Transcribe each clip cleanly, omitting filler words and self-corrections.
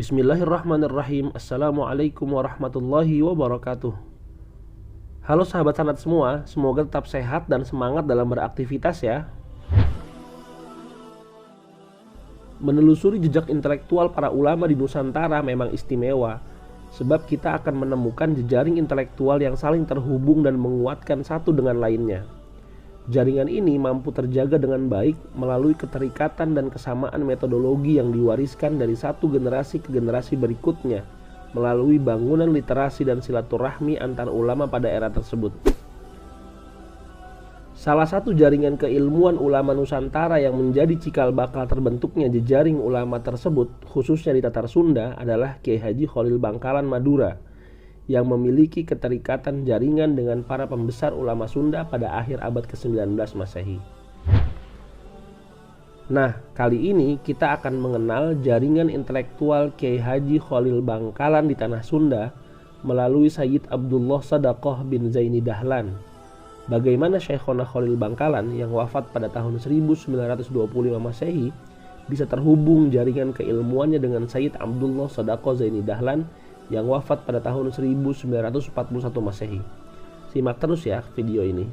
Bismillahirrahmanirrahim. Assalamualaikum warahmatullahi wabarakatuh. Halo sahabat sanad semua, semoga tetap sehat dan semangat dalam beraktivitas ya. Menelusuri jejak intelektual para ulama di Nusantara memang istimewa, sebab kita akan menemukan jejaring intelektual yang saling terhubung dan menguatkan satu dengan lainnya. Jaringan ini mampu terjaga dengan baik melalui keterikatan dan kesamaan metodologi yang diwariskan dari satu generasi ke generasi berikutnya melalui bangunan literasi dan silaturahmi antar ulama pada era tersebut. Salah satu jaringan keilmuan ulama Nusantara yang menjadi cikal bakal terbentuknya jejaring ulama tersebut, khususnya di Tatar Sunda, adalah Kiai Haji Khalil Bangkalan Madura, yang memiliki keterikatan jaringan dengan para pembesar ulama Sunda pada akhir abad ke-19 Masehi. Nah, kali ini kita akan mengenal jaringan intelektual Kiai Haji Khalil Bangkalan di tanah Sunda melalui Sayyid Abdullah Sadaqah bin Zaini Dahlan. Bagaimana Syekhona Khalil Bangkalan yang wafat pada tahun 1925 Masehi bisa terhubung jaringan keilmuannya dengan Sayyid Abdullah Sadaqah Zaini Dahlan yang wafat pada tahun 1941 Masehi. Simak terus ya video ini.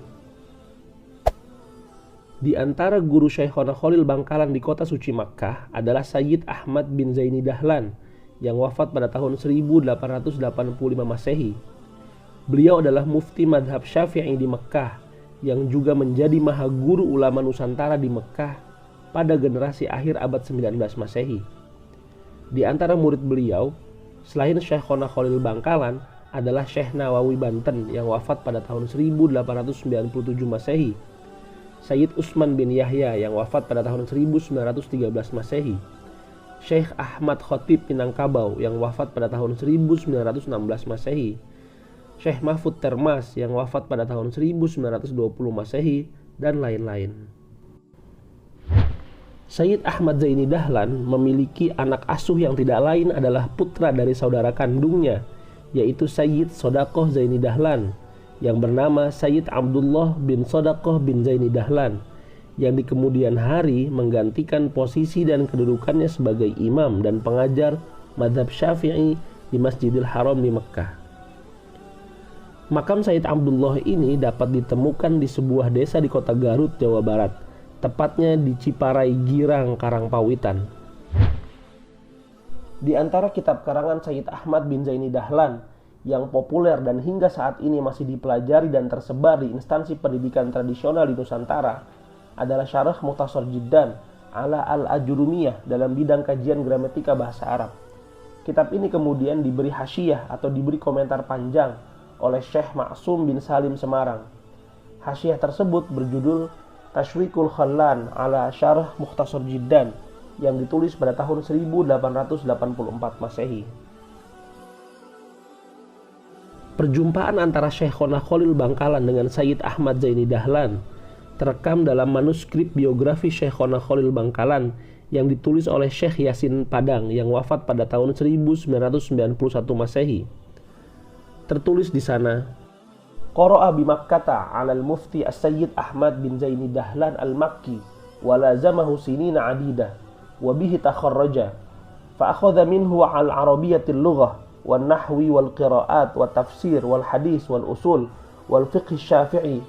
Di antara guru Syekhona Khalil Bangkalan di kota suci Makkah adalah Sayyid Ahmad bin Zaini Dahlan yang wafat pada tahun 1885 Masehi. Beliau adalah mufti madhab Syafi'i di Mekkah yang juga menjadi maha guru ulama Nusantara di Mekkah pada generasi akhir abad 19 Masehi. Di antara murid beliau, selain Syekhona Khalil Bangkalan adalah Syekh Nawawi Banten yang wafat pada tahun 1897 Masehi, Sayyid Utsman bin Yahya yang wafat pada tahun 1913 Masehi, Syekh Ahmad Khotib Minangkabau yang wafat pada tahun 1916 Masehi, Syekh Mahfud Termas yang wafat pada tahun 1920 Masehi, dan lain-lain. Sayyid Ahmad Zaini Dahlan memiliki anak asuh yang tidak lain adalah putra dari saudara kandungnya, yaitu Sayyid Sadaqah Zaini Dahlan yang bernama Sayyid Abdullah bin Sadaqah bin Zaini Dahlan, yang di kemudian hari menggantikan posisi dan kedudukannya sebagai imam dan pengajar madhab Syafi'i di Masjidil Haram di Mekkah. Makam Sayyid Abdullah ini dapat ditemukan di sebuah desa di kota Garut, Jawa Barat, tepatnya di Ciparai Girang, Karangpawitan. Di antara kitab karangan Sayyid Ahmad bin Zaini Dahlan yang populer dan hingga saat ini masih dipelajari dan tersebar di instansi pendidikan tradisional di Nusantara adalah Syarah Mukhtasar Jiddan ala Al-Ajurumiyah dalam bidang kajian gramatika bahasa Arab. Kitab ini kemudian diberi hasyiyah atau diberi komentar panjang oleh Syekh Ma'sum bin Salim Semarang. Hasyiyah tersebut berjudul Tashwiqul Khallan ala Syarah Mukhtasar Jiddan yang ditulis pada tahun 1884 Masehi. Perjumpaan antara Syekhona Khalil Bangkalan dengan Sayyid Ahmad Zaini Dahlan terekam dalam manuskrip biografi Syekhona Khalil Bangkalan yang ditulis oleh Syekh Yasin Padang yang wafat pada tahun 1991 Masehi. Tertulis di sana, Qara'a bi Makkata 'ala al-mufti as-Sayyid Ahmad bin Zaini Dahlan al-Makki wa lazamahu sinina 'adida wa bihi takharraja fa akhadha minhu 'al arabiyyati al-lughah wan nahwi wal qira'at wat tafsir wal hadis wal usul wal fiqh asy-syafi'i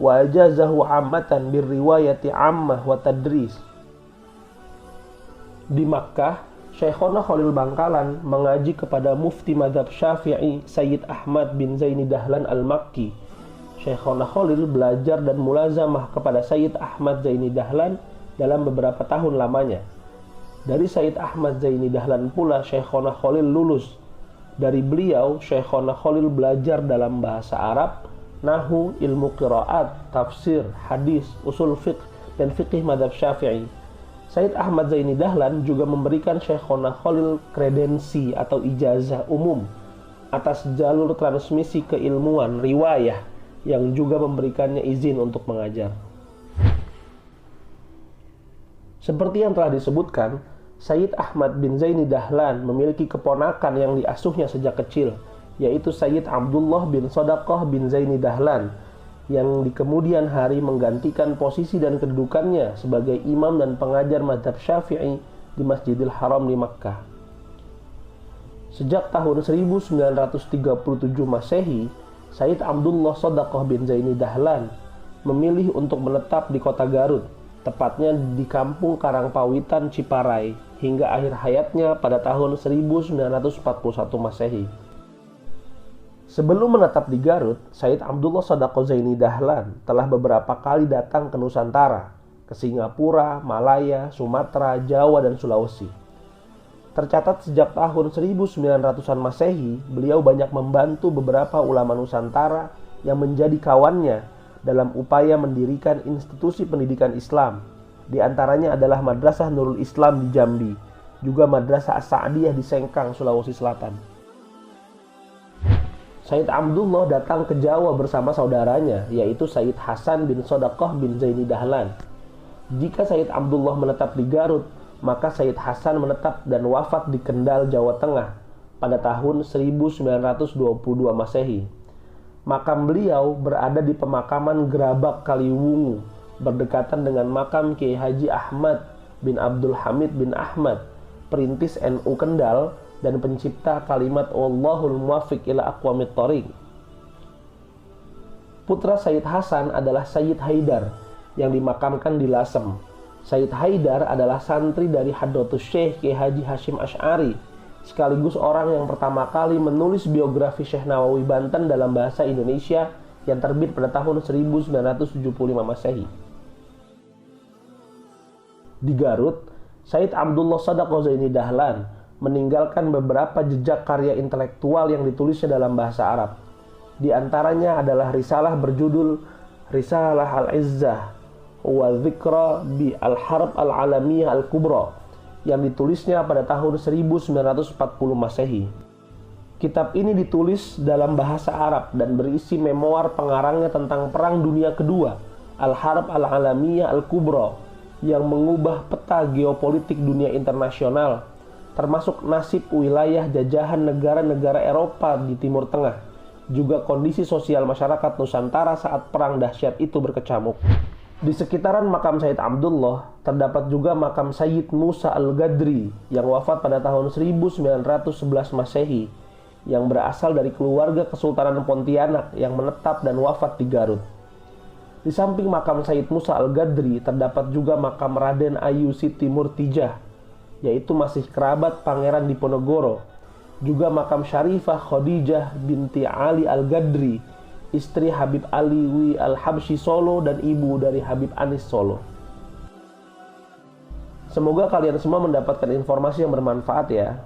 wa ajazahu 'ammatan bir riwayati 'ammah wa tadris. Di Makkah, Syekhona Khalil Bangkalan mengaji kepada mufti madhab Syafi'i Sayyid Ahmad bin Zaini Dahlan al-Makki. Syekhona Khalil belajar dan mulazamah kepada Sayyid Ahmad Zaini Dahlan dalam beberapa tahun lamanya. Dari Sayyid Ahmad Zaini Dahlan pula Syekhona Khalil lulus. Dari beliau, Syekhona Khalil belajar dalam bahasa Arab, nahwu, ilmu qiraat, tafsir, hadis, usul fiqh, dan fiqh madhab Syafi'i. Sayyid Ahmad Zaini Dahlan juga memberikan Syekhona Khalil kredensi atau ijazah umum atas jalur transmisi keilmuan riwayah yang juga memberikannya izin untuk mengajar. Seperti yang telah disebutkan, Sayyid Ahmad bin Zaini Dahlan memiliki keponakan yang diasuhnya sejak kecil, yaitu Sayyid Abdullah bin Sadaqah bin Zaini Dahlan yang di kemudian hari menggantikan posisi dan kedudukannya sebagai imam dan pengajar mazhab Syafi'i di Masjidil Haram di Makkah. Sejak tahun 1937 Masehi, Sayyid Abdullah Shadaqah bin Zaini Dahlan memilih untuk menetap di kota Garut, tepatnya di kampung Karangpawitan Ciparai, hingga akhir hayatnya pada tahun 1941 Masehi. Sebelum menetap di Garut, Sayyid Abdullah Shadaqah Zaini Dahlan telah beberapa kali datang ke Nusantara, ke Singapura, Malaya, Sumatera, Jawa, dan Sulawesi. Tercatat sejak tahun 1900-an Masehi, beliau banyak membantu beberapa ulama Nusantara yang menjadi kawannya dalam upaya mendirikan institusi pendidikan Islam. Di antaranya adalah Madrasah Nurul Islam di Jambi, juga Madrasah As-Sa'diyah di Sengkang, Sulawesi Selatan. Sayyid Abdullah datang ke Jawa bersama saudaranya, yaitu Sayyid Hasan bin Shadaqah bin Zaini Dahlan. Jika Sayyid Abdullah menetap di Garut, maka Sayyid Hasan menetap dan wafat di Kendal, Jawa Tengah pada tahun 1922 Masehi. Makam beliau berada di pemakaman Gerabak Kaliwungu, berdekatan dengan makam Kiai Haji Ahmad bin Abdul Hamid bin Ahmad, perintis NU Kendal dan pencipta kalimat Wallahul muwaffiq ila aqwamit thoriq. Putra Sayyid Hasan adalah Sayyid Haidar yang dimakamkan di Lasem. Sayyid Haidar adalah santri dari Hadratus Syekh Kiai Haji Hashim Asy'ari, sekaligus orang yang pertama kali menulis biografi Syekh Nawawi Banten dalam bahasa Indonesia yang terbit pada tahun 1975 Masehi. Di Garut, Sayyid Abdullah Shadaqah Zaini Dahlan meninggalkan beberapa jejak karya intelektual yang ditulisnya dalam bahasa Arab. Di antaranya adalah risalah berjudul Risalah Al-Izzah wa Dzikra bi Al-Harb Al-Alamiyah Al-Kubra yang ditulisnya pada tahun 1940 Masehi. Kitab ini ditulis dalam bahasa Arab dan berisi memoar pengarangnya tentang Perang Dunia Kedua, Al-Harb Al-Alamiyah Al-Kubra, yang mengubah peta geopolitik dunia internasional, termasuk nasib wilayah jajahan negara-negara Eropa di Timur Tengah, juga kondisi sosial masyarakat Nusantara saat perang dahsyat itu berkecamuk. Di sekitaran makam Sayyid Abdullah, terdapat juga makam Sayyid Musa Al-Ghadri yang wafat pada tahun 1911 Masehi, yang berasal dari keluarga Kesultanan Pontianak yang menetap dan wafat di Garut. Di samping makam Sayyid Musa Al-Ghadri, terdapat juga makam Raden Ayu Siti Murtijah, yaitu masih kerabat Pangeran Diponegoro, juga makam Syarifah Khadijah binti Ali Al-Ghadri, istri Habib Alwi Al-Habsyi Solo dan ibu dari Habib Anis Solo. Semoga kalian semua mendapatkan informasi yang bermanfaat ya.